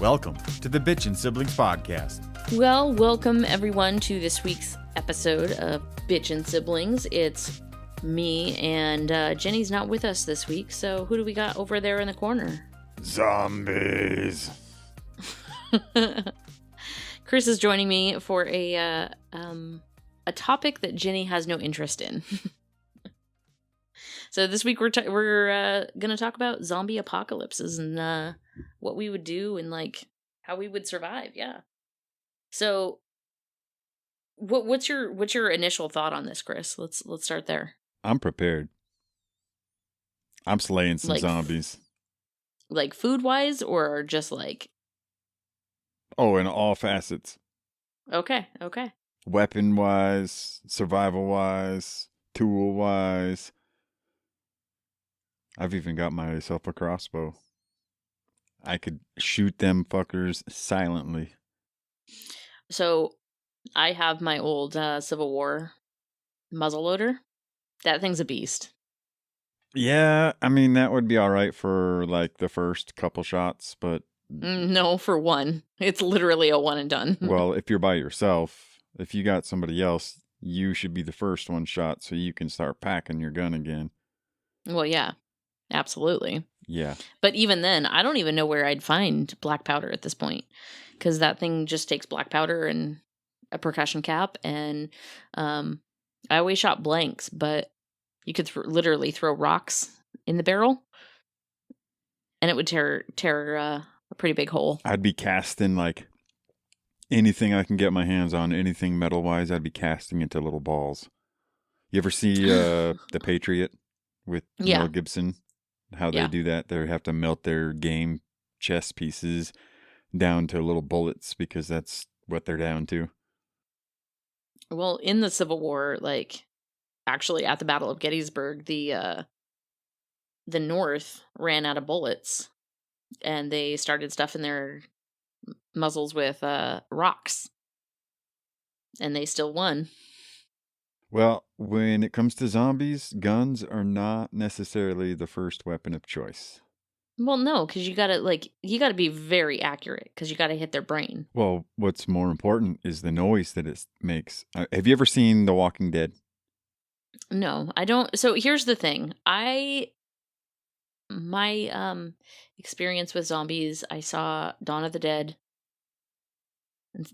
Welcome to the Bitchin' Siblings Podcast. Well, welcome everyone to this week's episode of Bitchin' Siblings. It's me and Jenny's not with us this week, so who do we got over there in the corner? Zombies. Chris is joining me for a topic that Jenny has no interest in. So this week we're gonna talk about zombie apocalypses and what we would do and like how we would survive. Yeah. So what's your initial thought on this, Chris? Let's start there. I'm prepared. I'm slaying some Like, zombies. Like food wise or just like Oh, in all facets. Okay. Weapon wise, survival wise, tool wise. I've even got myself a crossbow. I could shoot them fuckers silently. So I have my old Civil War muzzleloader. That thing's a beast. Yeah, I mean, that would be all right for like the first couple shots, but No, for one. It's literally a one and done. well, if you're by yourself, if you got somebody else, you should be the first one shot so you can start packing your gun again. Well, yeah. Absolutely. Yeah. But even then, I don't even know where I'd find black powder at this point, because that thing just takes black powder and a percussion cap, and I always shot blanks, but you could literally throw rocks in the barrel, and it would tear a pretty big hole. I'd be casting like anything I can get my hands on, anything metal-wise, I'd be casting into little balls. You ever see The Patriot with Mel Gibson? How they do that? They have to melt their game chess pieces down to little bullets because that's what they're down to. Well, in the Civil War, like actually at the Battle of Gettysburg, the North ran out of bullets, and they started stuffing their muzzles with rocks, and they still won. Well, when it comes to zombies, guns are not necessarily the first weapon of choice. Well, no, because you gotta be very accurate, because you gotta hit their brain. Well, what's more important is the noise that it makes. Have you ever seen The Walking Dead? No, I don't. So here's the thing. My experience with zombies, I saw Dawn of the Dead.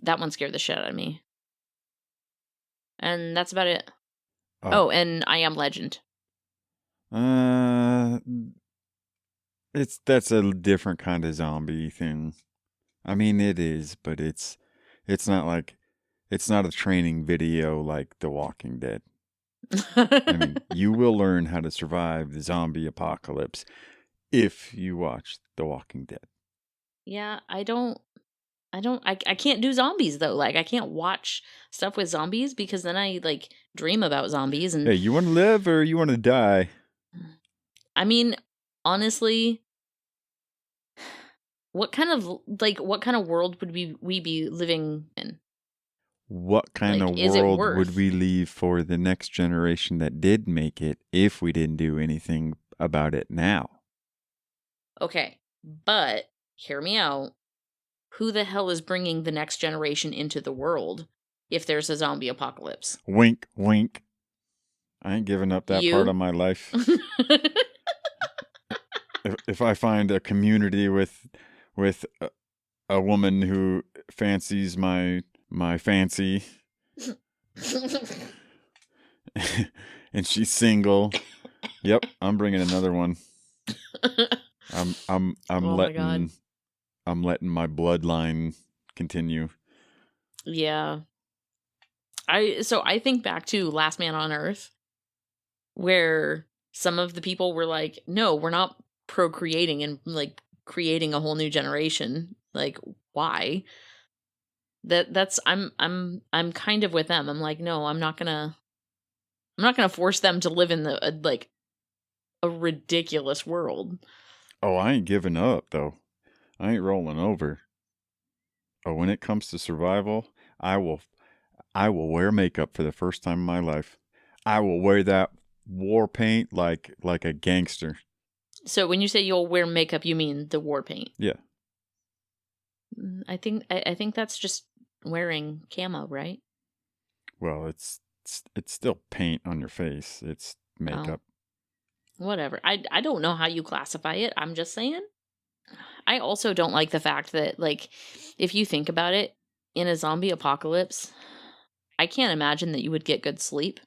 That one scared the shit out of me. And that's about it. Oh, and I Am Legend. That's a different kind of zombie thing. I mean, it is, but it's not a training video like The Walking Dead. I mean, you will learn how to survive the zombie apocalypse if you watch The Walking Dead. Yeah, I can't do zombies though. Like, I can't watch stuff with zombies because then I like dream about zombies. And hey, you want to live or you want to die? I mean, honestly, what kind of world would we be living in? What kind of world would we leave for the next generation that did make it if we didn't do anything about it now? Okay, but hear me out. Who the hell is bringing the next generation into the world if there's a zombie apocalypse? Wink, wink. I ain't giving up that part of my life. if I find a community with a woman who fancies my fancy and she's single, yep, I'm bringing another one. I'm letting my bloodline continue. Yeah. I think back to Last Man on Earth, where some of the people were like, no, we're not procreating and like creating a whole new generation. Like, why? I'm kind of with them. I'm like, no, I'm not gonna force them to live in a ridiculous world. Oh, I ain't giving up though. I ain't rolling over. Oh, when it comes to survival, I will wear makeup for the first time in my life. I will wear that war paint like a gangster. So when you say you'll wear makeup, you mean the war paint? Yeah. I think that's just wearing camo, right? Well, it's still paint on your face. It's Oh, makeup. whatever. I don't know how you classify it. I'm just saying. I also don't like the fact that, like, if you think about it, in a zombie apocalypse, I can't imagine that you would get good sleep.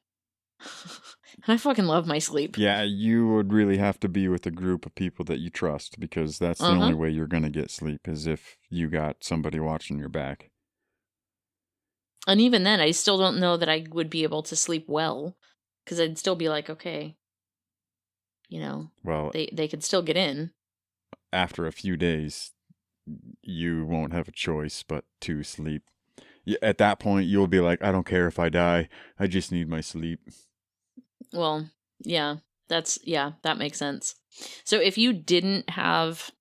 I fucking love my sleep. Yeah, you would really have to be with a group of people that you trust, because that's the Uh only huh. way you're going to get sleep, is if you got somebody watching your back. And even then, I still don't know that I would be able to sleep well, because I'd still be like, okay, you know, Well, they could still get in. after a few days, you won't have a choice but to sleep. At that point, you'll be like, I don't care if I die. I just need my sleep. Well, yeah, that makes sense. So if you didn't have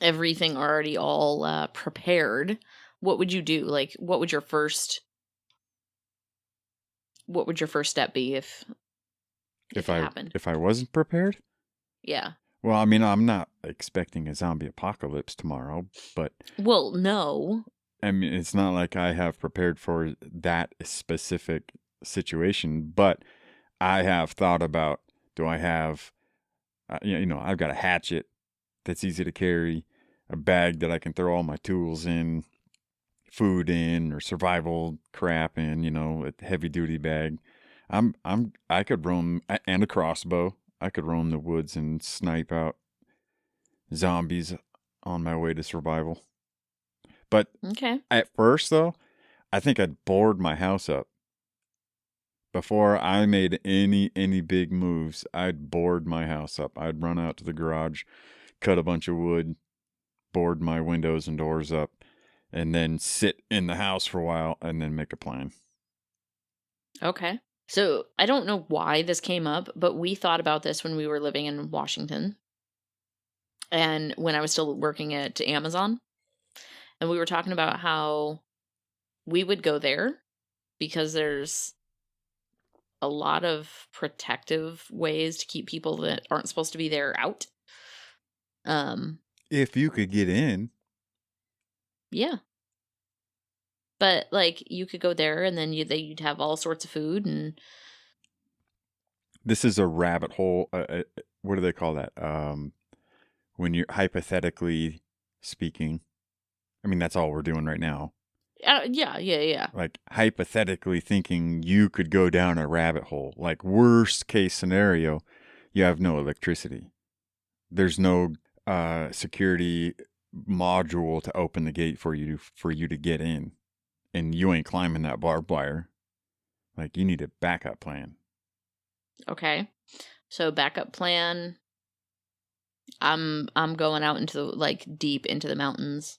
everything already all prepared, what would you do? Like, what would your first step be if If it I happened? if I wasn't prepared? Yeah. Well, I mean, I'm not expecting a zombie apocalypse tomorrow, but Well, no. I mean, it's not like I have prepared for that specific situation, but I have thought about, do I have, I've got a hatchet that's easy to carry, a bag that I can throw all my tools in, food in, or survival crap in, a heavy duty bag. I could roam, and a crossbow. I could roam the woods and snipe out zombies on my way to survival. But Okay. at first, though, I think I'd board my house up. Before I made any big moves, I'd board my house up. I'd run out to the garage, cut a bunch of wood, board my windows and doors up, and then sit in the house for a while and then make a plan. Okay. So I don't know why this came up, but we thought about this when we were living in Washington and when I was still working at Amazon. And we were talking about how we would go there because there's a lot of protective ways to keep people that aren't supposed to be there out. If you could get in, Yeah. But like you could go there and then you'd have all sorts of food and this is a rabbit hole. What do they call that? When you're hypothetically speaking, I mean, that's all we're doing right now. yeah. Like hypothetically thinking you could go down a rabbit hole. Like worst case scenario, you have no electricity. There's no security module to open the gate for you to get in, and you ain't climbing that barbed wire. Like you need a backup plan. Okay. So backup plan. I'm going out into the like deep into the mountains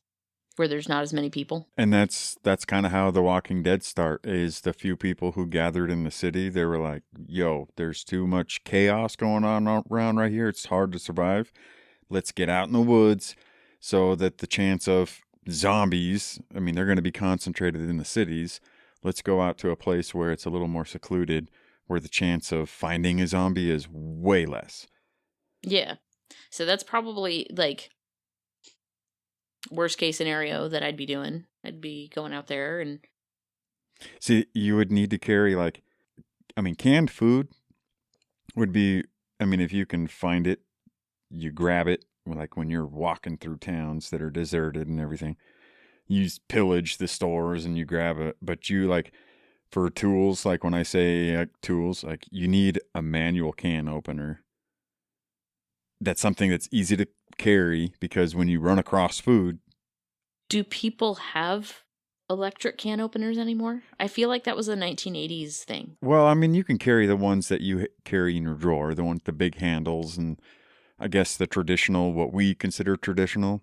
where there's not as many people. And that's kind of how The Walking Dead start. Is the few people who gathered in the city, they were like, "Yo, there's too much chaos going on around right here. It's hard to survive. Let's get out in the woods so that the chance of zombies, I mean, they're going to be concentrated in the cities. Let's go out to a place where it's a little more secluded, where the chance of finding a zombie is way less." Yeah. So that's probably like worst case scenario that I'd be doing. I'd be going out there and See, you would need to carry, like, I mean, canned food would be, I mean, if you can find it, you grab it, like when you're walking through towns that are deserted and everything. You pillage the stores and you grab it, but you, like, for tools, like when I say tools, like you need a manual can opener. That's something that's easy to carry, because when you run across food, do people have electric can openers anymore? I feel like that was a 1980s thing. well, I mean, you can carry the ones that you carry in your drawer, the ones with the big handles, and I guess the traditional, what we consider traditional.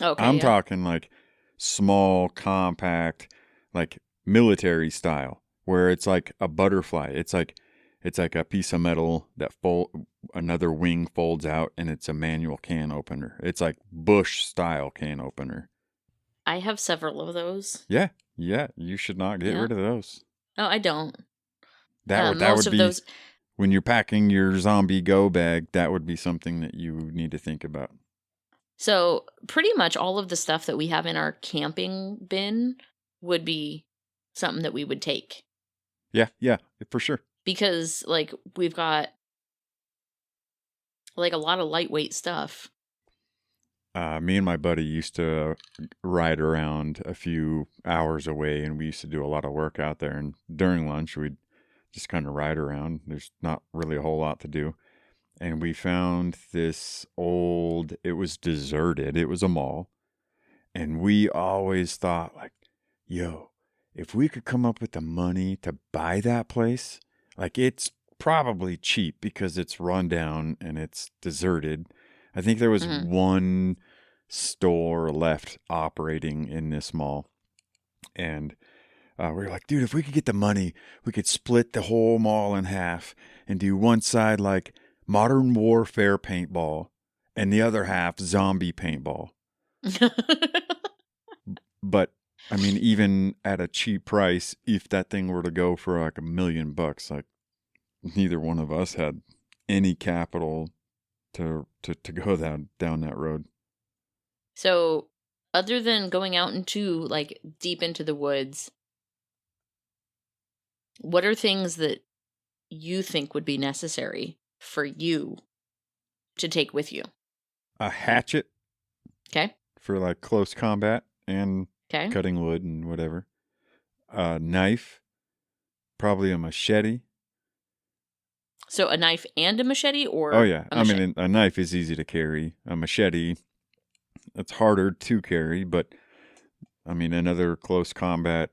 Okay, I'm yeah. talking like small, compact, like military style, where it's like a butterfly. It's like a piece of metal that another wing folds out, and it's a manual can opener. It's like Bush style can opener. I have several of those. Yeah, yeah. You should not get Yeah. rid of those. Oh, I don't. That Most would of be those when you're packing your zombie go bag. That would be something that you need to think about. So pretty much all of the stuff that we have in our camping bin would be something that we would take. Yeah, for sure. Because like we've got like a lot of lightweight stuff. Me and my buddy used to ride around a few hours away, and we used to do a lot of work out there. And during lunch, we'd just kind of ride around. There's not really a whole lot to do. And we found this old, it was deserted. It was a mall. And we always thought, like, yo, if we could come up with the money to buy that place, like, it's probably cheap because it's run down and it's deserted. I think there was one store left operating in this mall. And we were like, dude, if we could get the money, we could split the whole mall in half and do one side like modern warfare paintball and the other half zombie paintball. But I mean, even at a cheap price, if that thing were to go for like $1 million, like neither one of us had any capital to go down that road. So other than going out into like deep into the woods, what are things that you think would be necessary for you to take with you? A hatchet. Okay. For like close combat and Okay. cutting wood and whatever. A knife. Probably a machete. So a knife and a machete, or oh yeah, I mean a knife is easy to carry. A machete, it's harder to carry, but I mean another close combat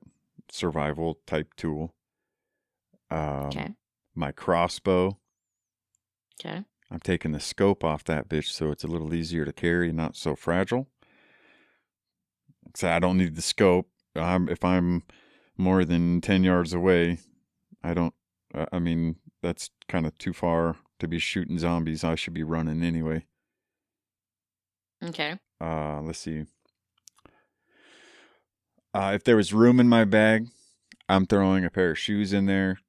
survival type tool. Okay. My crossbow. Okay. I'm taking the scope off that bitch so it's a little easier to carry, not so fragile. So I don't need the scope. If I'm more than 10 yards away, I don't. I mean, that's kind of too far to be shooting zombies. I should be running anyway. Okay. Let's see. If there was room in my bag, I'm throwing a pair of shoes in there,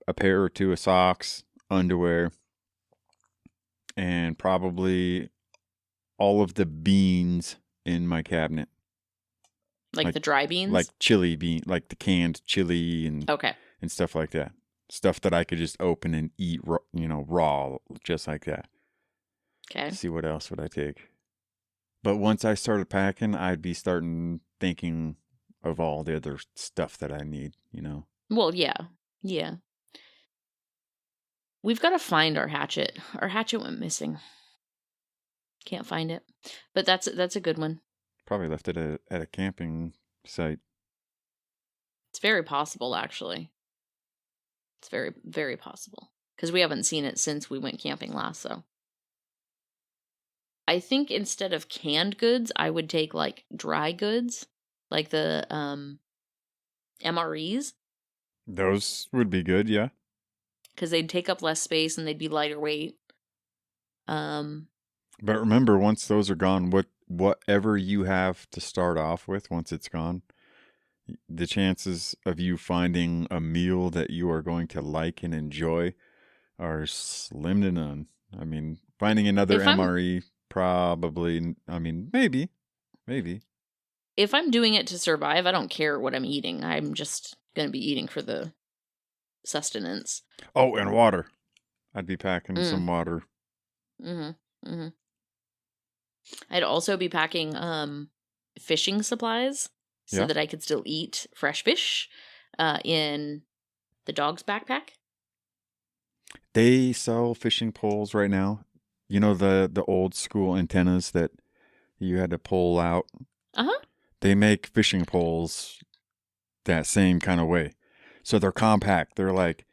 a pair or two of socks, underwear, and probably all of the beans in my cabinet. Like the dry beans? Like chili bean, like the canned chili and stuff like that. Stuff that I could just open and eat, raw, just like that. Okay. See what else would I take? But once I started packing, I'd be thinking of all the other stuff that I need, Well, yeah. Yeah. We've got to find our hatchet. Our hatchet went missing. Can't find it. But that's a good one. Probably left it at a camping site. It's very possible, actually. It's very, very possible. Because we haven't seen it since we went camping last, so. I think instead of canned goods, I would take, like, dry goods. Like the MREs. Those would be good, yeah. Because they'd take up less space and they'd be lighter weight. But remember, once those are gone, whatever you have to start off with, once it's gone, the chances of you finding a meal that you are going to like and enjoy are slim to none. I mean, finding another MRE probably, I mean, maybe. If I'm doing it to survive, I don't care what I'm eating. I'm just going to be eating for the sustenance. Oh, and water. I'd be packing some water. I'd also be packing fishing supplies so that I could still eat fresh fish in the dog's backpack. They sell fishing poles right now. You know the old school antennas that you had to pull out? Uh-huh. They make fishing poles that same kind of way. So they're compact. They're like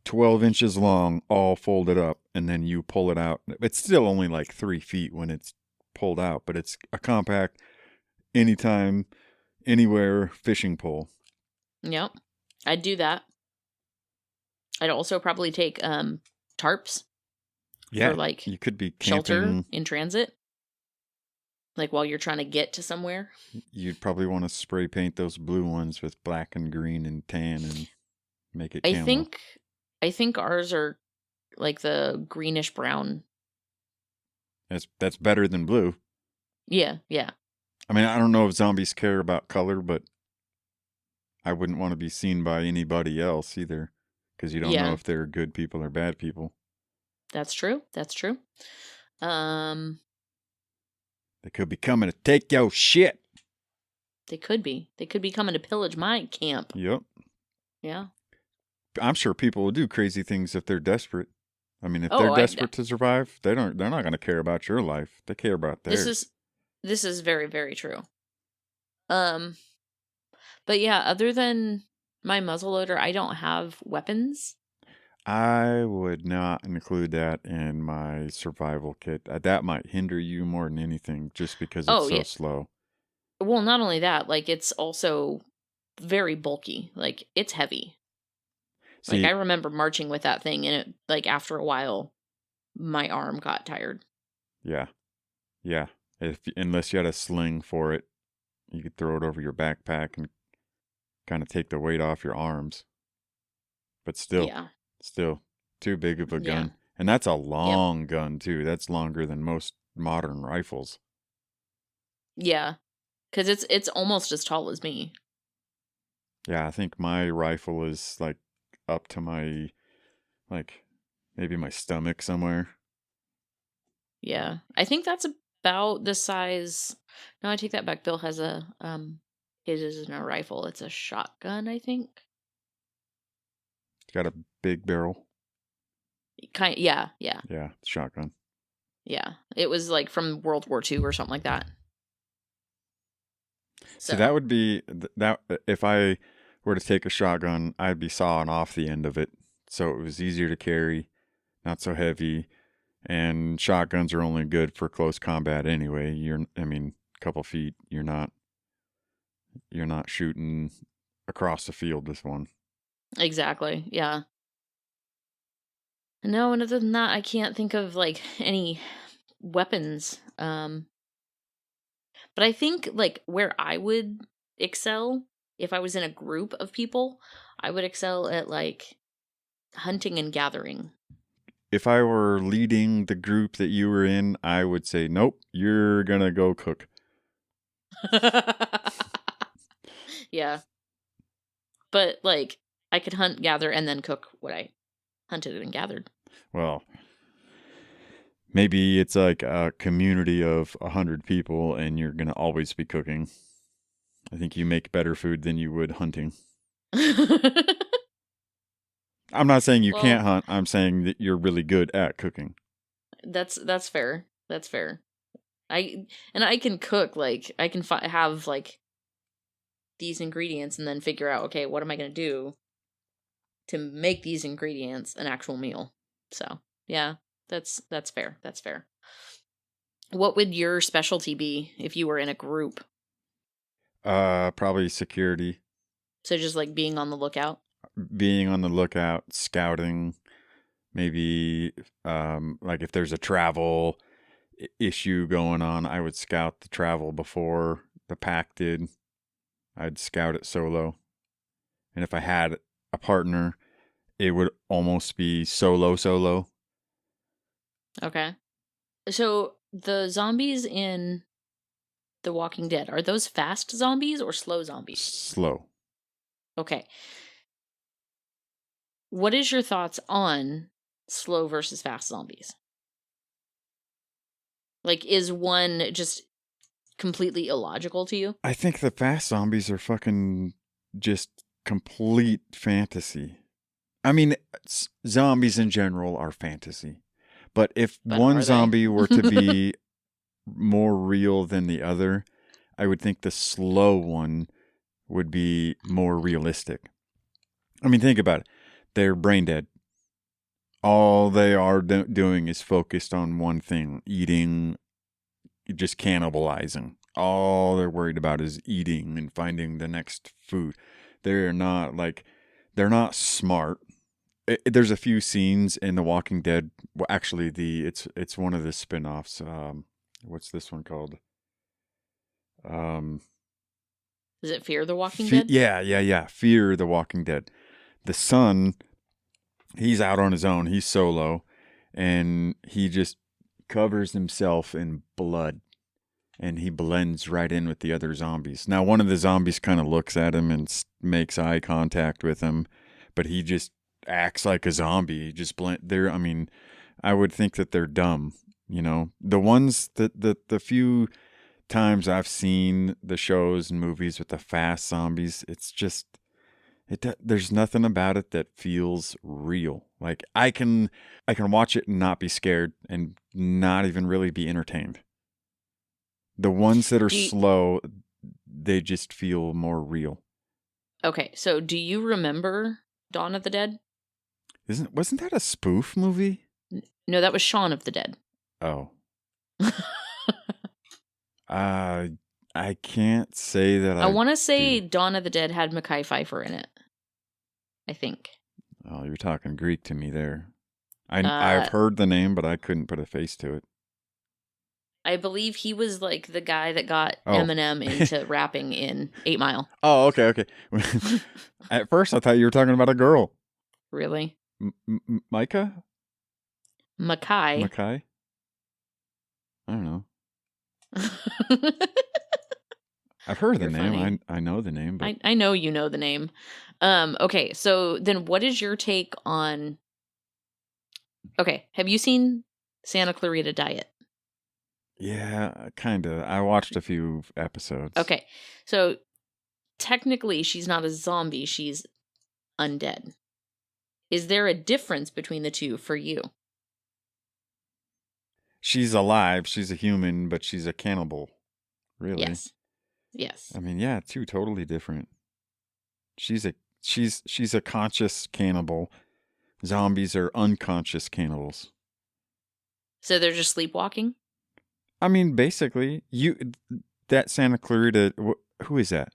12 inches long, all folded up, and then you pull it out. It's still only like 3 feet when it's pulled out, but it's a compact, anytime, anywhere fishing pole. Yep. I'd do that. I'd also probably take tarps. Yeah. For like you could be camping, shelter in transit. Like while you're trying to get to somewhere. You'd probably want to spray paint those blue ones with black and green and tan and make it camo. I think ours are like the greenish brown. That's better than blue. Yeah, yeah. I mean, I don't know if zombies care about color, but I wouldn't want to be seen by anybody else either, because you don't know Yeah. if they're good people or bad people. That's true. That's true. They could be coming to take your shit. They could be. They could be coming to pillage my camp. Yep. Yeah. I'm sure people will do crazy things if they're desperate. I mean, if they're desperate to survive, they're not going to care about your life. They care about theirs. This is very, very true. But yeah, other than my muzzleloader, I don't have weapons. I would not include that in my survival kit. That might hinder you more than anything, just because it's so slow. Well, not only that, like, it's also very bulky. Like, it's heavy. See, like, I remember marching with that thing, and it, like, after a while, my arm got tired. Yeah. Yeah. Unless you had a sling for it, you could throw it over your backpack and kind of take the weight off your arms. But still, too big of a gun. Yeah. And that's a long gun, too. That's longer than most modern rifles. Yeah. Because it's almost as tall as me. Yeah, I think my rifle is, like, up to my, like, maybe my stomach somewhere. Yeah. I think that's about the size. No, I take that back. Bill has his isn't a rifle. It's a shotgun, I think. It's got a big barrel. Yeah. Yeah, shotgun. Yeah. It was, like, from World War II or something like that. So that would be that. If I were to take a shotgun, I'd be sawing off the end of it, so it was easier to carry, not so heavy. And shotguns are only good for close combat anyway. A couple feet. You're not shooting across the field with one. Exactly. Yeah. No, and other than that, I can't think of, like, any weapons. But I think, like, where I would excel if I was in a group of people, I would excel at, like, hunting and gathering. If I were leading the group that you were in, I would say, nope, you're going to go cook. Yeah. But, like, I could hunt, gather, and then cook what I hunted and gathered. Well, maybe it's like a community of 100 people and you're going to always be cooking. I think you make better food than you would hunting. I'm not saying you can't hunt. I'm saying that you're really good at cooking. That's fair. That's fair. I can cook. Like, I can have, like, these ingredients and then figure out, okay, what am I going to do to make these ingredients an actual meal? So, yeah, that's fair. That's fair. What would your specialty be if you were in a group? Probably security. So just, like, being on the lookout? Being on the lookout, scouting, maybe like if there's a travel issue going on, I would scout the travel before the pack did. I'd scout it solo. And if I had a partner, it would almost be solo. Okay. So the zombies in The Walking Dead, are those fast zombies or slow zombies? Slow. Okay. What is your thoughts on slow versus fast zombies? Like, is one just completely illogical to you? I think the fast zombies are fucking just complete fantasy. I mean, zombies in general are fantasy. But if one zombie were to be more real than the other, I would think the slow one would be more realistic. I mean, think about it. They're brain dead. All they are doing is focused on one thing, eating, just cannibalizing. All they're worried about is eating and finding the next food. They're not smart. There's a few scenes in The Walking Dead. Well, actually, it's one of the spin-offs. What's this one called? Is it Fear the Walking Dead? Yeah. Fear the Walking Dead. The son, he's out on his own. He's solo, and he just covers himself in blood, and he blends right in with the other zombies. Now, one of the zombies kind of looks at him and makes eye contact with him, but he just acts like a zombie. He just I mean, I would think that they're dumb. The ones that the few times I've seen the shows and movies with the fast zombies, it's just there's nothing about it that feels real. Like I can watch it and not be scared and not even really be entertained. The ones that are slow, they just feel more real. Okay, so do you remember Dawn of the Dead? Wasn't that a spoof movie? No, that was Shaun of the Dead. Oh. I can't say that I want to say Dawn of the Dead had Mekhi Phifer in it. I think. Oh, you're talking Greek to me there. I've heard the name, but I couldn't put a face to it. I believe he was like the guy that got Eminem into rapping in 8 Mile. Oh, okay. At first, I thought you were talking about a girl. Really? Micah? Mekhi? I don't know. I've heard the name. Funny. I know the name. But... I know you know the name. Okay, so then what is your take on... Okay, have you seen Santa Clarita Diet? Yeah, kind of. I watched a few episodes. Okay, so technically she's not a zombie, she's undead. Is there a difference between the two for you? She's alive, she's a human, but she's a cannibal. Really? Yes. I mean, yeah, two totally different. She's a conscious cannibal. Zombies are unconscious cannibals. So they're just sleepwalking? I mean, basically, that Santa Clarita, who is that?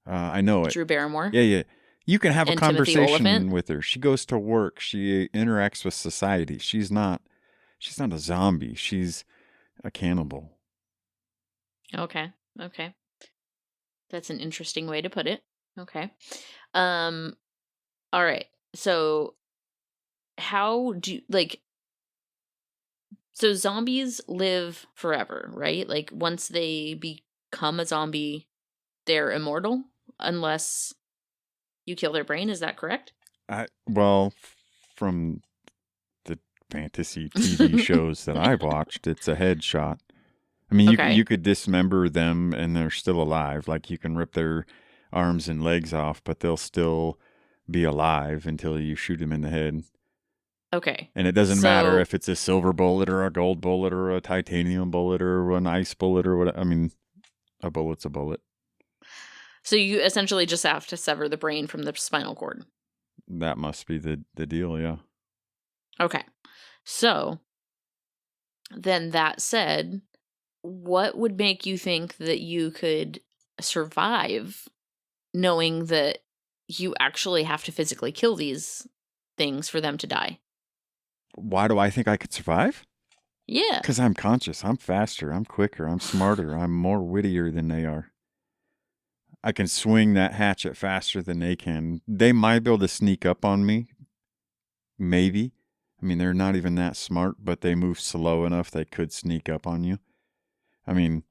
I know it. Drew Barrymore? Yeah. You can have a conversation with her. She goes to work. She interacts with society. She's not a zombie. She's a cannibal. Okay. That's an interesting way to put it. Okay. All right. So how do so zombies live forever, right? Like once they become a zombie, they're immortal unless you kill their brain. Is that correct? Well, from the fantasy TV shows that I've watched, it's a headshot. I mean, you could dismember them and they're still alive. Like you can rip their arms and legs off, but they'll still be alive until you shoot them in the head. Okay. And it doesn't matter if it's a silver bullet or a gold bullet or a titanium bullet or an ice bullet or what. I mean, a bullet's a bullet. So you essentially just have to sever the brain from the spinal cord. That must be the deal, yeah. Okay. So then that said, what would make you think that you could survive knowing that you actually have to physically kill these things for them to die? Why do I think I could survive? Yeah. Because I'm conscious. I'm faster. I'm quicker. I'm smarter. I'm more wittier than they are. I can swing that hatchet faster than they can. They might be able to sneak up on me. Maybe. I mean, they're not even that smart, but they move slow enough they could sneak up on you. I mean,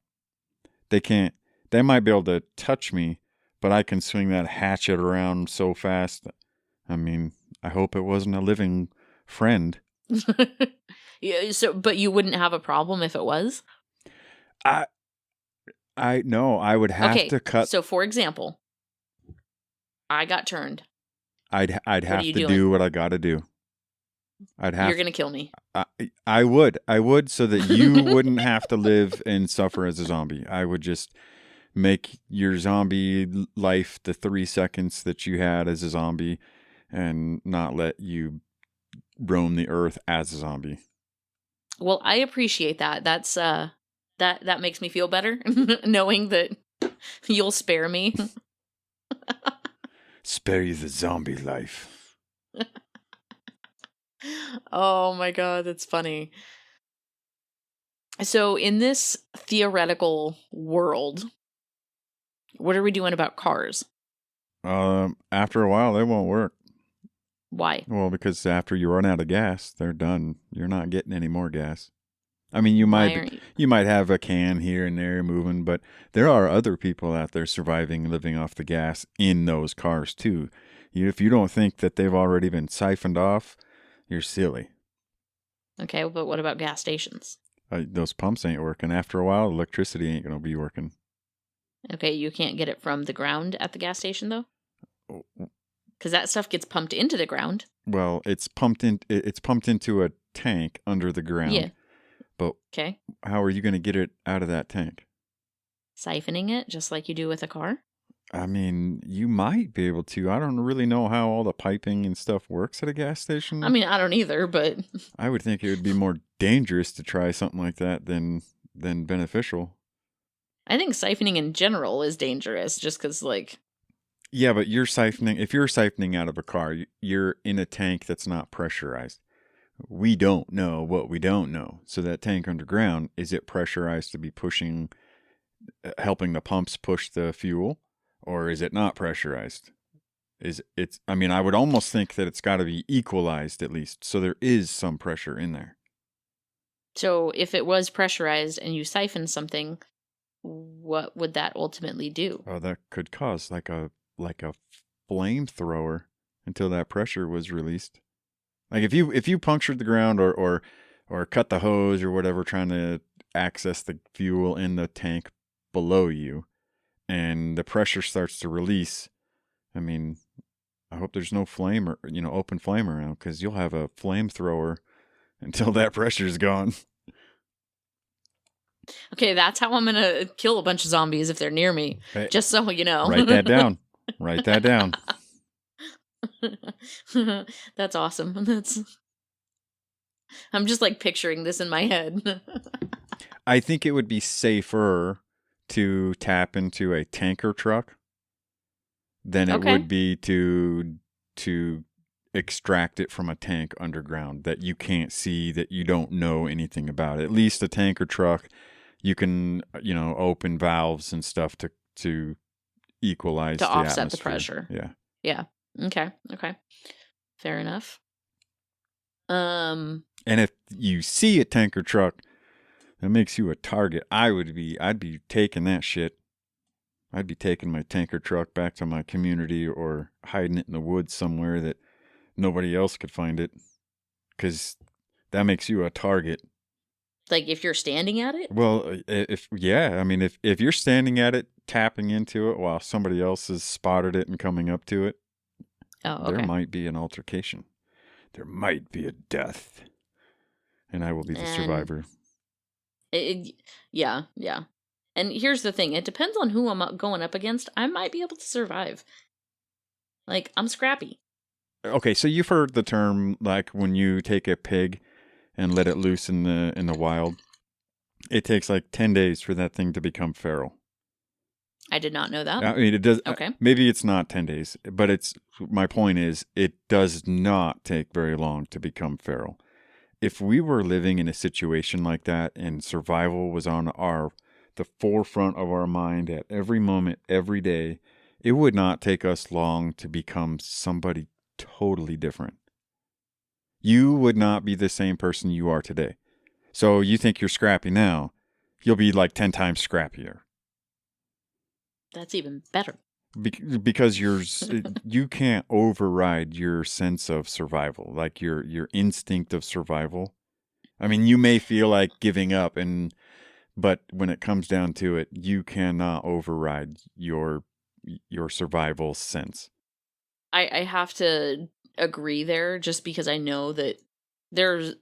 they might be able to touch me, but I can swing that hatchet around so fast. I mean, I hope it wasn't a living friend. Yeah, but you wouldn't have a problem if it was? No, I would have to cut. So for example, I got turned. I'd have to do what I got to do. You're going to kill me. I would so that you wouldn't have to live and suffer as a zombie. I would just make your zombie life the 3 seconds that you had as a zombie and not let you roam the earth as a zombie. Well, I appreciate that. That's that makes me feel better knowing that you'll spare me. Spare you the zombie life. Oh my god, that's funny. So in this theoretical world, what are we doing about cars? After a while, they won't work. Why? Well, because after you run out of gas, they're done. You're not getting any more gas. I mean, Why aren't you? you might have a can here and there moving, but there are other people out there surviving, living off the gas in those cars too. If you don't think that they've already been siphoned off, you're silly. Okay, but what about gas stations? Those pumps ain't working. After a while, electricity ain't gonna be working. Okay, you can't get it from the ground at the gas station though, Oh, because that stuff gets pumped into the ground. well, it's pumped in. It's pumped into a tank under the Yeah. ground. But Okay. how are you going to get it out of that tank? Siphoning it just like you do with a car. I mean, you might be able to. I don't really know how all the piping and stuff works at a gas station. I mean, I don't either, but I would think it would be more dangerous to try something like that than beneficial. I think siphoning in general is dangerous just because, like, Yeah, but you're siphoning. If you're siphoning out of a car, you're in a tank that's not pressurized. We don't know what we don't know. So that tank underground, is it pressurized to be pushing, helping the pumps push the fuel, or is it not pressurized? I mean, I would almost think that it's got to be equalized at least, so there is some pressure in there. So if it was pressurized and you siphon something, what would that ultimately do? Oh, that could cause like a flamethrower until that pressure was released. Like if you punctured the ground or cut the hose or whatever trying to access the fuel in the tank below you, and the pressure starts to release, I mean, I hope there's no flame or open flame around, because you'll have a flamethrower until that pressure's gone. Okay, that's how I'm gonna kill a bunch of zombies if they're near me. Hey, just so you know. Write that down. Write that down. That's awesome. I'm just like picturing this in my head. I think it would be safer to tap into a tanker truck than it would be to extract it from a tank underground that you can't see, that you don't know anything about. At least a tanker truck, you can open valves and stuff to equalize to the offset atmosphere. The pressure. Yeah. Yeah. Okay. Fair enough. And if you see a tanker truck that makes you a target, I'd be taking that shit. I'd be taking my tanker truck back to my community or hiding it in the woods somewhere that nobody else could find it, because that makes you a target. Like if you're standing at it? Well, if you're standing at it, tapping into it while somebody else has spotted it and coming up to it, there might be an altercation. There might be a death. And I will be the survivor. Yeah. And here's the thing. It depends on who I'm going up against. I might be able to survive. Like, I'm scrappy. Okay, so you've heard the term, like, when you take a pig and let it loose in the wild, it takes like 10 days for that thing to become feral. I did not know that. I mean, it does. Okay. Maybe it's not 10 days, but my point is, it does not take very long to become feral. If we were living in a situation like that and survival was on the forefront of our mind at every moment, every day, it would not take us long to become somebody totally different. You would not be the same person you are today. So you think you're scrappy now, you'll be like 10 times scrappier. That's even better. Because you can't override your sense of survival, like your instinct of survival. I mean, you may feel like giving up, but when it comes down to it, you cannot override your survival sense. I have to agree there, just because I know that there's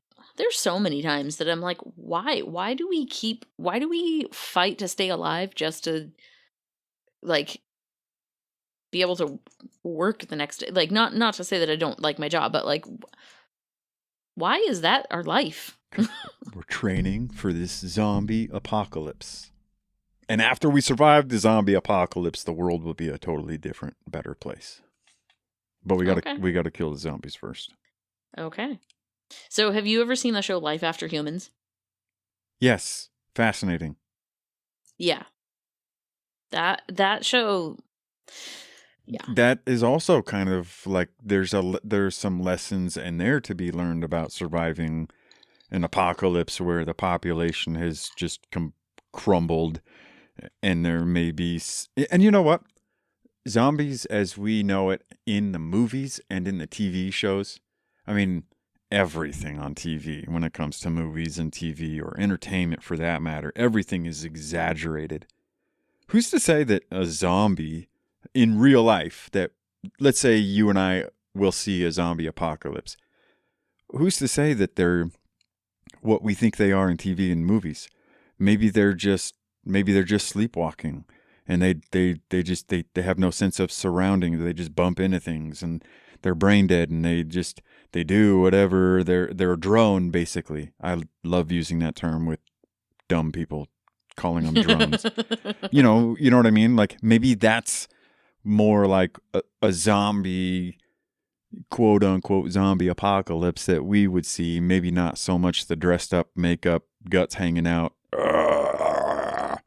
so many times that I'm like, why do we fight to stay alive just to, like, be able to work the next day? Like, not to say that I don't like my job, but like, why is that our life? We're training for this zombie apocalypse. And after we survive the zombie apocalypse, the world will be a totally different, better place. But we gotta kill the zombies first. Okay. So have you ever seen the show Life After Humans? Yes. Fascinating. Yeah. That show. Yeah. That is also kind of like there's some lessons in there to be learned about surviving an apocalypse where the population has just crumbled, and there may be, and you know what? Zombies as we know it in the movies and in the TV shows. I mean, everything on TV, when it comes to movies and TV or entertainment for that matter, everything is exaggerated. Who's to say that a zombie in real life, that let's say you and I will see a zombie apocalypse, who's to say that they're what we think they are in TV and movies? Maybe they're just sleepwalking, and they have no sense of surrounding. They just bump into things and they're brain dead, and they do whatever. They're a drone basically. I love using that term with dumb people, calling them drones. You know what I mean? Like maybe that's more like a zombie, quote unquote zombie apocalypse that we would see. Maybe not so much the dressed up makeup, guts hanging out,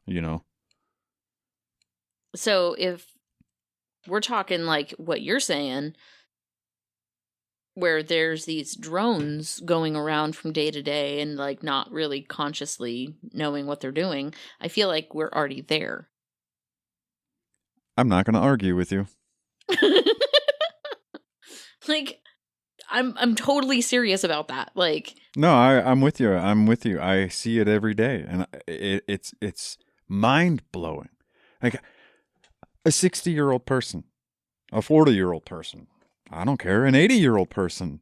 you know. So if we're talking like what you're saying, where there's these drones going around from day to day and like not really consciously knowing what they're doing, I feel like we're already there. I'm not going to argue with you. Like, I'm totally serious about that. Like, no, I'm with you. I'm with you. I see it every day, and it's mind blowing. Like a 60-year-old person, a 40-year-old person, I don't care, an 80-year-old person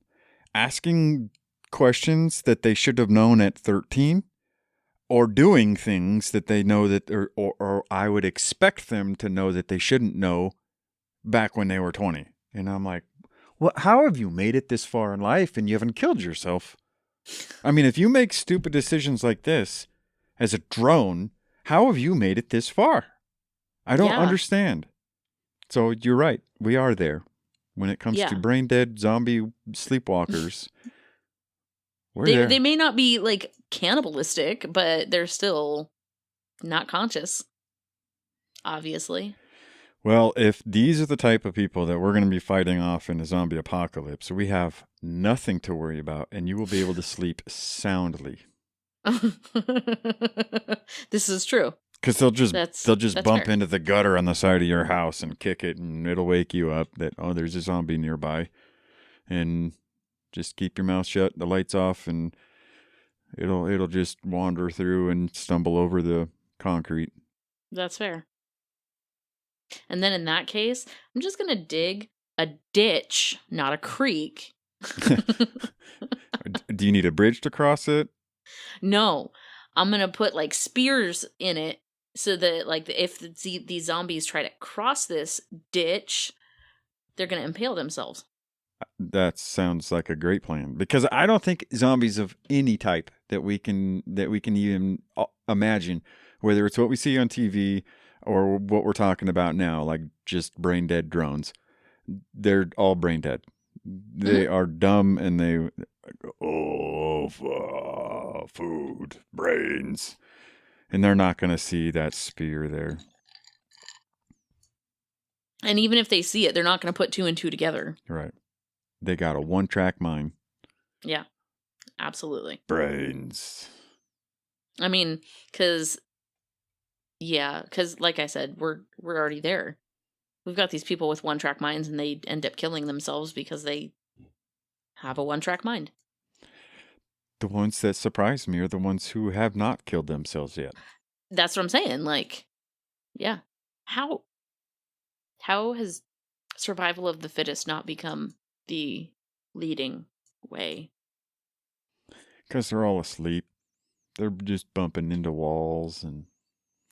asking questions that they should have known at 13, or doing things that they know that, or I would expect them to know that they shouldn't know back when they were 20. And I'm like, well, how have you made it this far in life and you haven't killed yourself? I mean, if you make stupid decisions like this as a drone, how have you made it this far? I don't understand. So you're right. We are there. When it comes to brain dead zombie sleepwalkers, they may not be like cannibalistic, but they're still not conscious, obviously. Well, if these are the type of people that we're going to be fighting off in a zombie apocalypse, we have nothing to worry about, and you will be able to sleep soundly. This is true. Because they'll just bump fair. Into the gutter on the side of your house and kick it, and it'll wake you up that, oh, there's a zombie nearby. And just keep your mouth shut, the lights off, and it'll just wander through and stumble over the concrete. That's fair. And then in that case, I'm just going to dig a ditch, not a creek. Do you need a bridge to cross it? No. I'm going to put like spears in it so that like if these zombies try to cross this ditch, they're going to impale themselves. That sounds like a great plan, because I don't think zombies of any type that we can even imagine, whether it's what we see on TV or what we're talking about now, like just brain dead drones, they're all brain dead. They are dumb, and they food, brains, and they're not going to see that spear there. And even if they see it, they're not going to put two and two together. Right. They got a one-track mind. Yeah, absolutely. Brains. I mean, because like I said, we're already there. We've got these people with one-track minds, and they end up killing themselves because they have a one-track mind. The ones that surprise me are the ones who have not killed themselves yet. That's what I'm saying. Like, yeah. How has survival of the fittest not become the leading way? Because they're all asleep. They're just bumping into walls and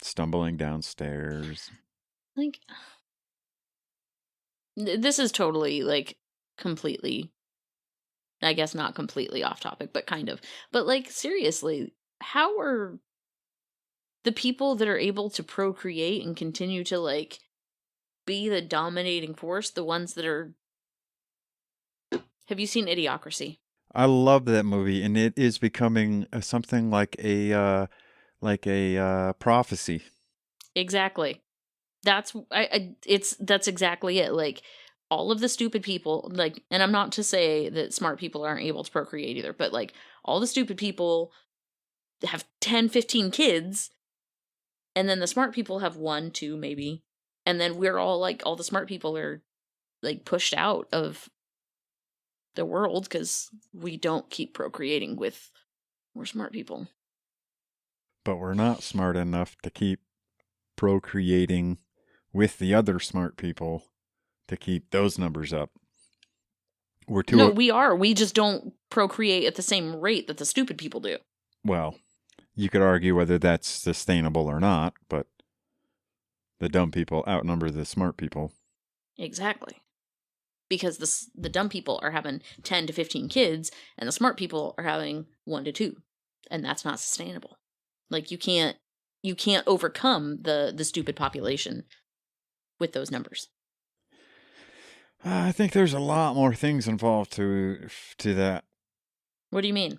stumbling downstairs. Like, this is totally, like, completely, I guess not completely off topic, but kind of. But, like, seriously, how are the people that are able to procreate and continue to, like, be the dominating force the ones that are... Have you seen Idiocracy? I love that movie, and it is becoming something like a prophecy. Exactly. That's exactly it. Like, all of the stupid people, like, and I'm not to say that smart people aren't able to procreate either, but like all the stupid people have 10, 15 kids, and then the smart people have 1, 2 maybe. And then we're all like, all the smart people are like pushed out of the world because we don't keep procreating with more smart people. But we're not smart enough to keep procreating with the other smart people to keep those numbers up. No, we are. We just don't procreate at the same rate that the stupid people do. Well, you could argue whether that's sustainable or not, but the dumb people outnumber the smart people. Exactly. Because the dumb people are having 10 to 15 kids, and the smart people are having 1 to 2. And that's not sustainable. Like, you can't overcome the stupid population with those numbers. I think there's a lot more things involved to that. What do you mean?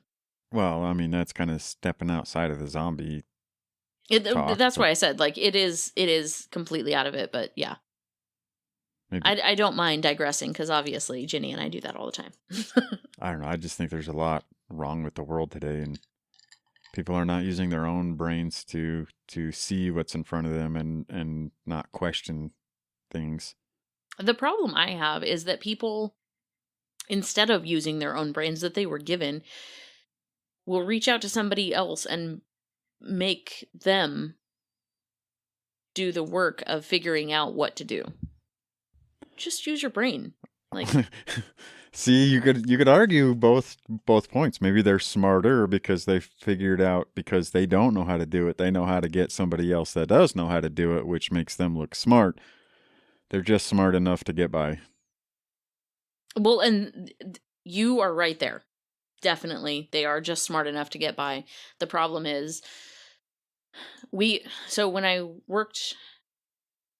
Well, I mean, that's kind of stepping outside of the zombie talk, that's why I said, like, it is completely out of it, but yeah. I don't mind digressing, because obviously Ginny and I do that all the time. I don't know. I just think there's a lot wrong with the world today, and people are not using their own brains to see what's in front of them and not question things. The problem I have is that people, instead of using their own brains that they were given, will reach out to somebody else and make them do the work of figuring out what to do. Just use your brain. Like, see, you could argue both points. Maybe they're smarter because they figured out, because they don't know how to do it, they know how to get somebody else that does know how to do it, which makes them look smart. They're just smart enough to get by. Well, and you are right there. Definitely, they are just smart enough to get by. The problem is, so when I worked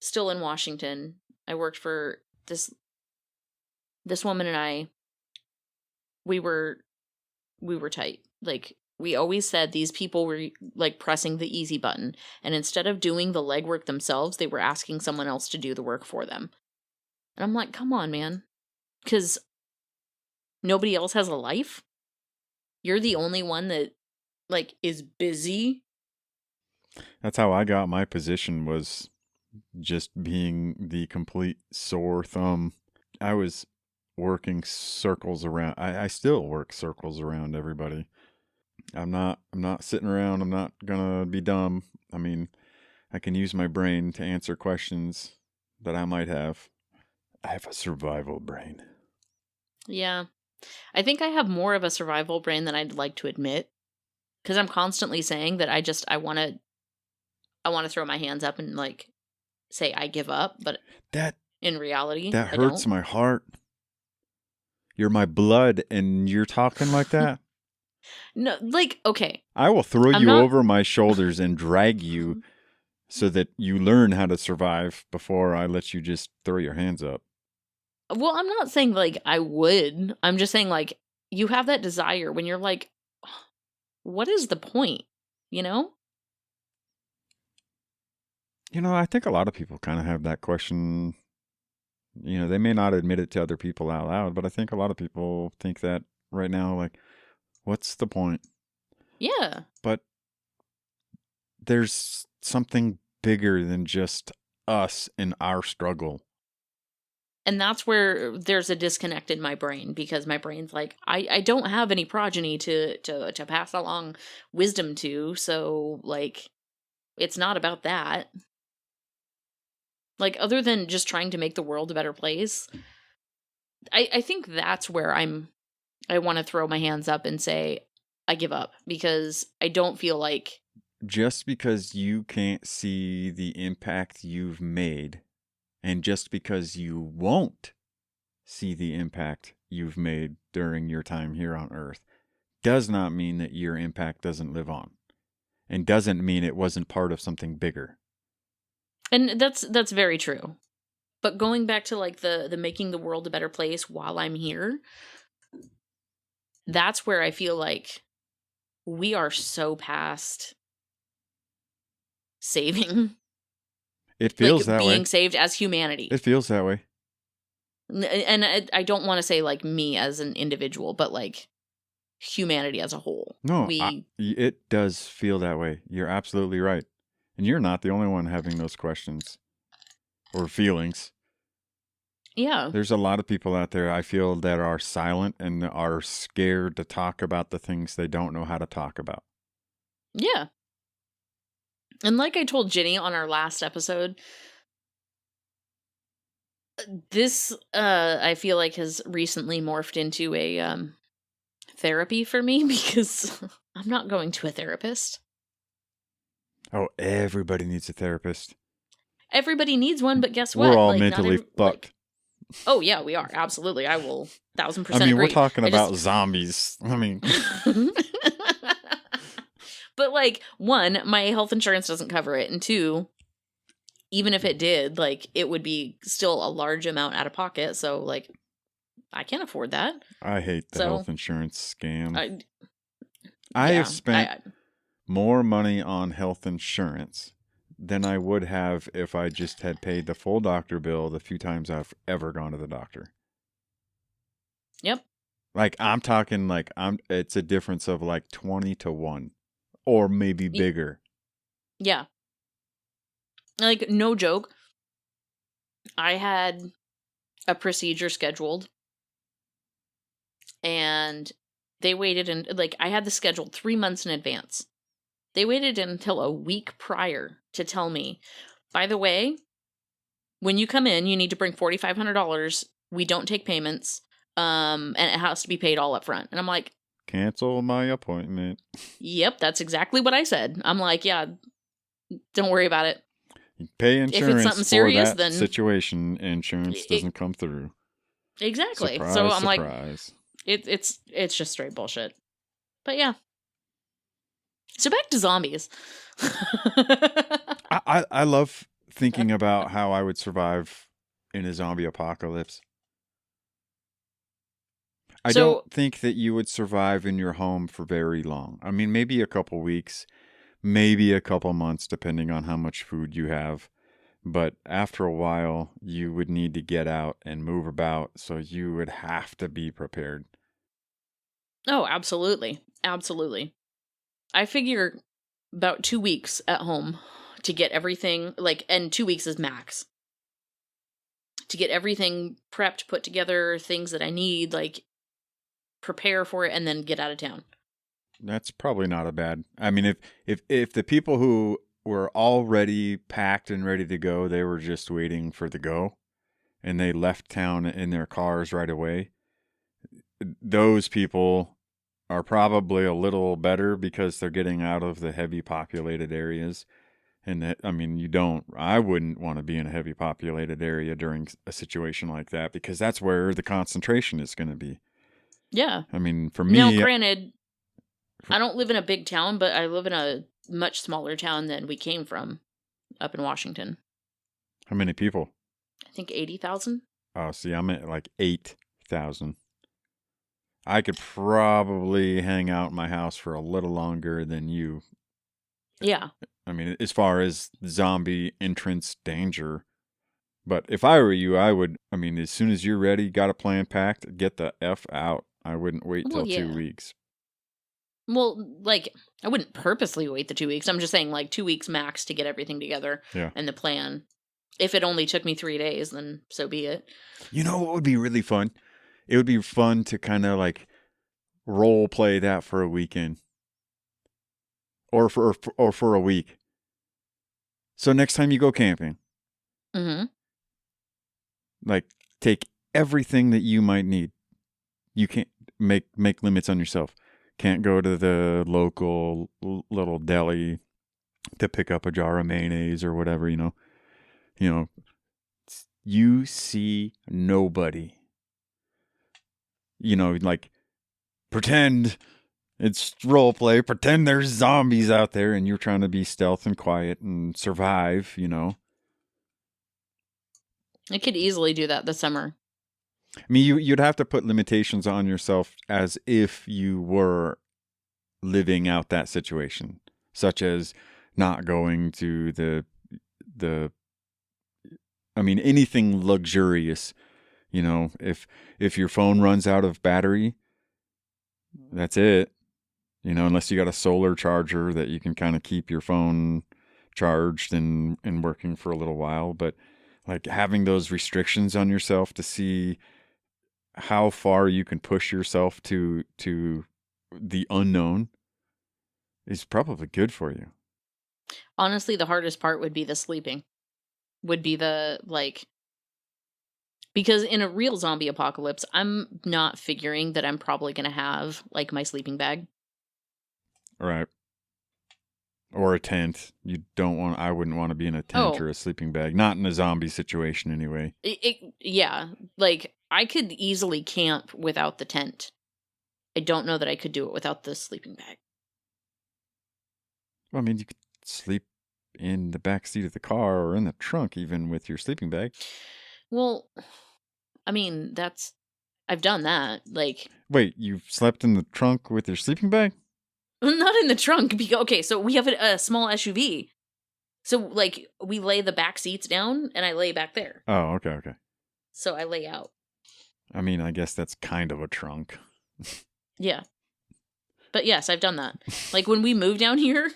still in Washington, I worked for this woman, and we were tight. Like, we always said these people were like pressing the easy button, and instead of doing the legwork themselves, they were asking someone else to do the work for them. And I'm like, come on, man. Because nobody else has a life? You're the only one that, like, is busy? That's how I got my position, was just being the complete sore thumb. I was working circles around. I still work circles around everybody. I'm not sitting around. I'm not gonna be dumb. I mean, I can use my brain to answer questions that I might have. I have a survival brain. Yeah. I think I have more of a survival brain than I'd like to admit. Because I'm constantly saying that I want to throw my hands up and, like, say I give up, but in reality, that hurts my heart. You're my blood, and you're talking like that? No, like, okay. I will throw you over my shoulders and drag you so that you learn how to survive before I let you just throw your hands up. Well, I'm not saying, like, I would. I'm just saying, like, you have that desire when you're like, what is the point? You know? You know, I think a lot of people kind of have that question. You know, they may not admit it to other people out loud, but I think a lot of people think that right now, like, what's the point? Yeah. But there's something bigger than just us and our struggle. And that's where there's a disconnect in my brain, because my brain's like, I don't have any progeny to pass along wisdom to, so, like, it's not about that. Like, other than just trying to make the world a better place, I think that's where I want to throw my hands up and say, I give up, because I don't feel like... Just because you can't see the impact you've made, and just because you won't see the impact you've made during your time here on Earth, does not mean that your impact doesn't live on, and doesn't mean it wasn't part of something bigger. And that's very true. But going back to, like, the making the world a better place while I'm here, that's where I feel like we are so past saving. It feels like, that way. Being saved as humanity. It feels that way. And I don't want to say like me as an individual, but like humanity as a whole. No, it does feel that way. You're absolutely right. And you're not the only one having those questions or feelings. Yeah. There's a lot of people out there, I feel, that are silent and are scared to talk about the things they don't know how to talk about. Yeah. And like I told Ginny on our last episode, this I feel like has recently morphed into a therapy for me because I'm not going to a therapist. Oh, everybody needs a therapist. Everybody needs one, but guess what? We're all mentally fucked. Oh yeah, we are. Absolutely. I will 1000% I mean, agree. we're talking about zombies. I mean, but like, one, my health insurance doesn't cover it, and two, even if it did, like, it would be still a large amount out of pocket. So like, I can't afford that. I hate the health insurance scam. I yeah, have spent more money on health insurance than I would have if I just had paid the full doctor bill the few times I've ever gone to the doctor. Yep. Like, I'm talking like it's a difference of like 20-1 or maybe bigger. Yeah. Like, no joke. I had a procedure scheduled and they waited, and like, I had this scheduled 3 months in advance. They waited until a week prior to tell me, by the way, when you come in, you need to bring $4,500. We don't take payments. And it has to be paid all up front. And I'm like, cancel my appointment. Yep, that's exactly what I said. I'm like, yeah, don't worry about it. You pay insurance if it's something serious, for that then situation. Insurance doesn't come through. Exactly. Surprise, so I'm surprise. Like, it's just straight bullshit. But yeah. So back to zombies. I love thinking about how I would survive in a zombie apocalypse. I don't think that you would survive in your home for very long. I mean, maybe a couple weeks, maybe a couple months, depending on how much food you have. But after a while, you would need to get out and move about, so you would have to be prepared. Oh, absolutely. Absolutely. I figure about 2 weeks at home to get everything, like, and 2 weeks is max. To get everything prepped, put together, things that I need, like, prepare for it, and then get out of town. That's probably not a bad. I mean, if the people who were already packed and ready to go, they were just waiting for the go, and they left town in their cars right away, those people are probably a little better because they're getting out of the heavy populated areas. And that, I mean, I wouldn't want to be in a heavy populated area during a situation like that, because that's where the concentration is going to be. Yeah. I mean, for me. Now, granted, I don't live in a big town, but I live in a much smaller town than we came from up in Washington. How many people? I think 80,000. Oh, see, I'm at like 8,000. I could probably hang out in my house for a little longer than you. Yeah. I mean, as far as zombie entrance danger. But if I were you, I would, I mean, as soon as you're ready, got a plan packed, get the F out. I wouldn't wait till 2 weeks. Well, like, I wouldn't purposely wait the 2 weeks. I'm just saying, like, 2 weeks max to get everything together. Yeah. And the plan. If it only took me 3 days, then so be it. You know what would be really fun? It would be fun to kind of like role play that for a weekend. Or for a week. So next time you go camping, like, take everything that you might need. You can't make limits on yourself. Can't go to the local little deli to pick up a jar of mayonnaise or whatever, you know. You see nobody. You know, like, pretend it's role play. Pretend there's zombies out there and you're trying to be stealth and quiet and survive, you know. I could easily do that this summer. I mean, you'd have to put limitations on yourself as if you were living out that situation, such as not going to I mean, anything luxurious. You know, if your phone runs out of battery, that's it. You know, unless you got a solar charger that you can kind of keep your phone charged and working for a little while. But like having those restrictions on yourself to see how far you can push yourself to the unknown is probably good for you. Honestly, the hardest part would be the sleeping. Would be the, like, because in a real zombie apocalypse, I'm not figuring that I'm probably going to have, like, my sleeping bag. Right. Or a tent. I wouldn't want to be in a tent or a sleeping bag. Not in a zombie situation anyway. Yeah. Like, I could easily camp without the tent. I don't know that I could do it without the sleeping bag. Well, I mean, you could sleep in the back seat of the car or in the trunk even with your sleeping bag. Well, I mean, I've done that. Like, wait, you've slept in the trunk with your sleeping bag? Not in the trunk. Okay, so we have a small SUV. So, like, we lay the back seats down, and I lay back there. Oh, okay. So I lay out. I mean, I guess that's kind of a trunk. Yeah. But yes, I've done that. Like, when we moved down here,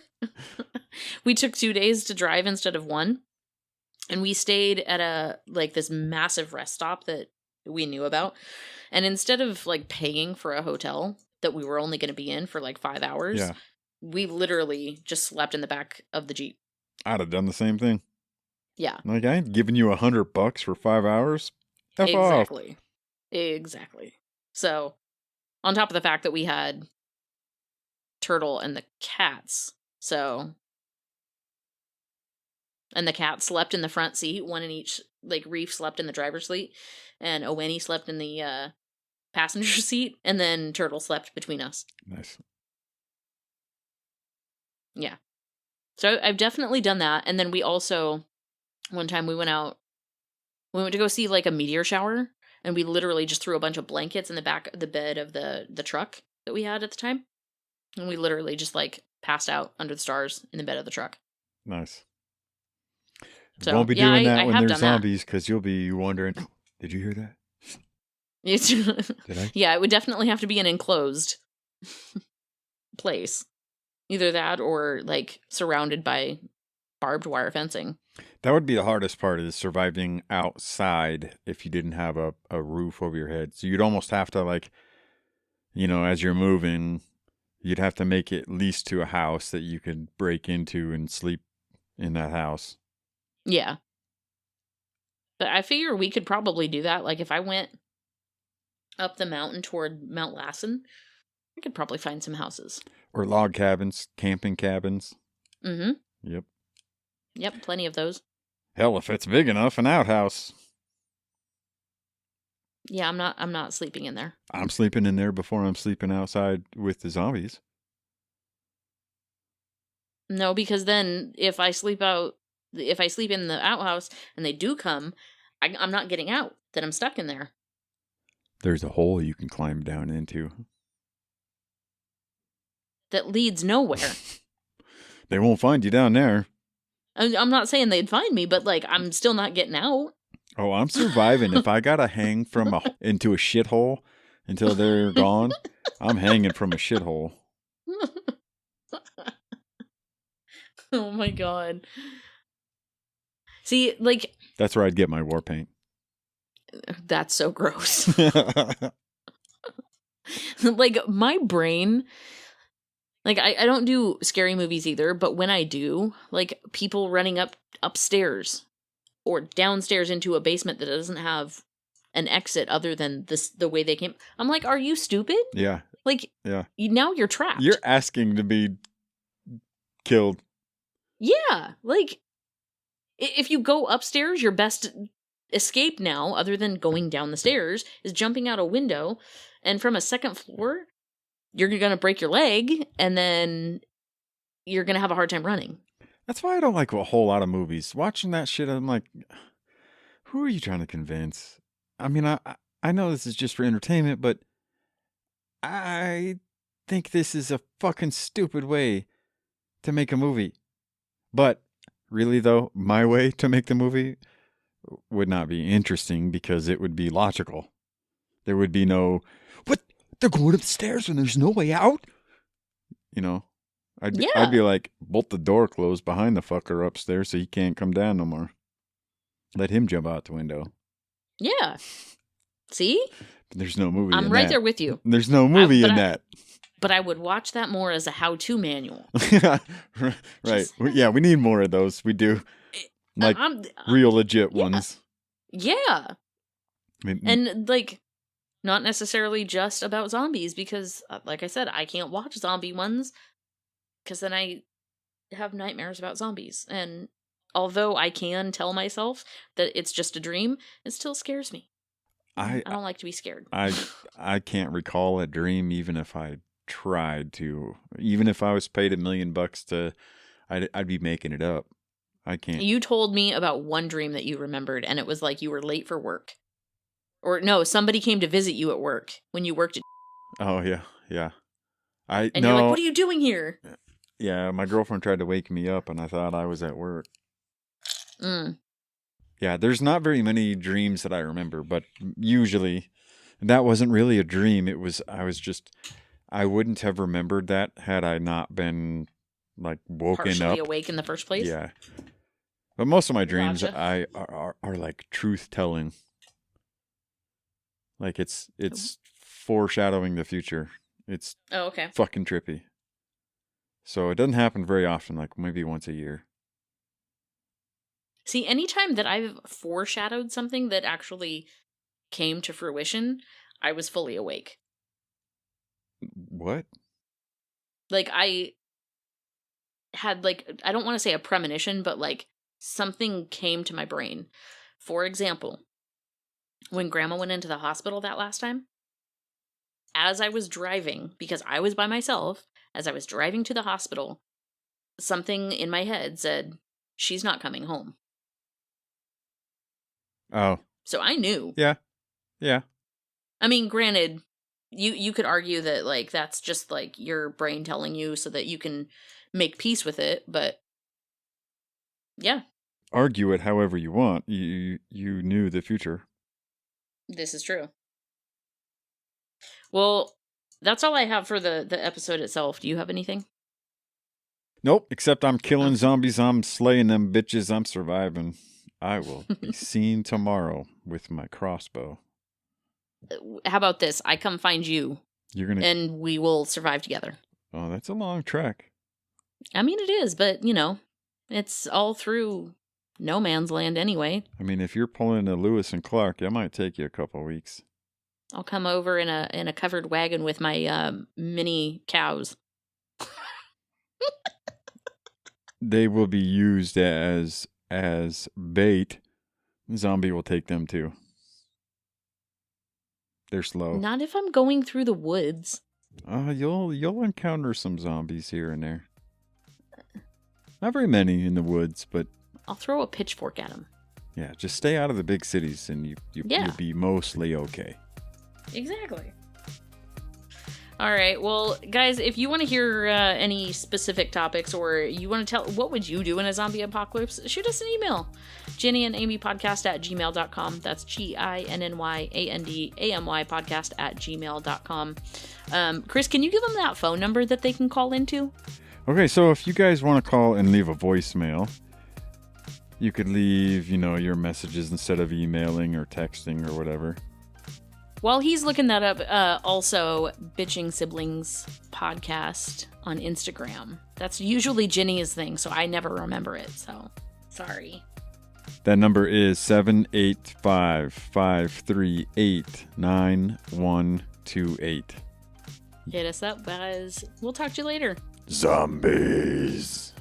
we took 2 days to drive instead of 1. And we stayed at this massive rest stop that we knew about. And instead of, like, paying for a hotel that we were only going to be in for, like, 5 hours, we literally just slept in the back of the Jeep. I'd have done the same thing. Yeah. Like, I ain't giving you $100 for 5 hours. Exactly. So, on top of the fact that we had Turtle and the cats, so... And the cat slept in the front seat, one in each, like, Reef slept in the driver's seat, and Oweni slept in the passenger seat, and then Turtle slept between us. Nice. Yeah. So I've definitely done that, and then we also, one time we went to go see, like, a meteor shower, and we literally just threw a bunch of blankets in the back of the bed of the truck that we had at the time, and we literally just, like, passed out under the stars in the bed of the truck. Nice. So, won't be doing that when there's zombies, because you'll be wondering, did you hear that? Did I? Yeah, it would definitely have to be an enclosed place. Either that or, like, surrounded by barbed wire fencing. That would be the hardest part, is surviving outside if you didn't have a roof over your head. So you'd almost have to, like, you know, as you're moving, you'd have to make it at least to a house that you could break into and sleep in that house. Yeah. But I figure we could probably do that. Like, if I went up the mountain toward Mount Lassen, I could probably find some houses. Or log cabins, camping cabins. Mm-hmm. Yep. Yep, plenty of those. Hell, if it's big enough, an outhouse. Yeah, I'm not sleeping in there. I'm sleeping in there before I'm sleeping outside with the zombies. No, because then if I sleep in the outhouse and they do come, I'm not getting out. Then I'm stuck in there. There's a hole you can climb down into. That leads nowhere. They won't find you down there. I'm not saying they'd find me, but, like, I'm still not getting out. Oh, I'm surviving. If I gotta hang into a shithole until they're gone, I'm hanging from a shithole. Oh my god. See, like... That's where I'd get my war paint. That's so gross. Like, my brain... Like, I don't do scary movies either, but when I do, like, people running upstairs or downstairs into a basement that doesn't have an exit other than the way they came. I'm like, are you stupid? Yeah. Like, yeah. Now you're trapped. You're asking to be killed. Yeah. Like, if you go upstairs, your best escape now, other than going down the stairs, is jumping out a window, and from a second floor, you're going to break your leg, and then you're going to have a hard time running. That's why I don't like a whole lot of movies. Watching that shit, I'm like, who are you trying to convince? I mean, I know this is just for entertainment, but I think this is a fucking stupid way to make a movie. But really, though, my way to make the movie would not be interesting because it would be logical. There would be no, what? They're going upstairs and there's no way out? You know, I'd be like, bolt the door closed behind the fucker upstairs so he can't come down no more. Let him jump out the window. Yeah. See? But there's no movie I'm right there with you. There's no movie in that. But I would watch that more as a how-to manual. Right. Yeah, we need more of those. We do. Like real legit ones. Yeah. I mean, and like, not necessarily just about zombies because, like I said, I can't watch zombie ones because then I have nightmares about zombies. And although I can tell myself that it's just a dream, it still scares me. I don't like to be scared. I can't recall a dream even if I tried to. Even if I was paid $1 million I'd be making it up. I can't. You told me about one dream that you remembered, and it was like you were late for work. Or no, somebody came to visit you at work when you worked at... Oh, yeah. You're like, what are you doing here? Yeah, my girlfriend tried to wake me up, and I thought I was at work. Yeah, there's not very many dreams that I remember, but usually that wasn't really a dream. I wouldn't have remembered that had I not been like woken partially up. Awake in the first place. Yeah. But most of my dreams are like truth telling. Like it's foreshadowing the future. It's okay. Fucking trippy. So it doesn't happen very often, like maybe once a year. See, anytime that I've foreshadowed something that actually came to fruition, I was fully awake. What? Like, I had, like, I don't want to say a premonition, but, like, something came to my brain. For example, when Grandma went into the hospital that last time, as I was driving, because I was by myself, as I was driving to the hospital, something in my head said, she's not coming home. Oh. So I knew. Yeah. Yeah. I mean, granted, you could argue that, like, that's just, like, your brain telling you so that you can make peace with it, but yeah. Argue it however you want. You knew the future. This is true. Well, that's all I have for the episode itself. Do you have anything? Nope, except I'm killing zombies, I'm slaying them bitches, I'm surviving. I will be seen tomorrow with my crossbow. How about this? I come find you. And we will survive together. Oh, that's a long trek. I mean, it is, but, you know, it's all through no man's land anyway. I mean, if you're pulling a Lewis and Clark, that might take you a couple weeks. I'll come over in a covered wagon with my mini cows. They will be used as bait. Zombie will take them too. They're slow. Not if I'm going through the woods. You'll encounter some zombies here and there. Not very many in the woods, but I'll throw a pitchfork at them. Yeah, just stay out of the big cities and you'll be mostly okay. Exactly. All right. Well, guys, if you want to hear any specific topics or you want to tell what would you do in a zombie apocalypse, shoot us an email. GinnyandAmyPodcast@gmail.com. That's GINNYANDAMY podcast@gmail.com. Chris, can you give them that phone number that they can call into? Okay, so if you guys want to call and leave a voicemail, you could leave, your messages instead of emailing or texting or whatever. While he's looking that up, also Bitching Siblings podcast on Instagram. That's usually Ginny's thing, so I never remember it, so sorry. That number is 785-538-9128. Hit us up, guys. We'll talk to you later. Zombies.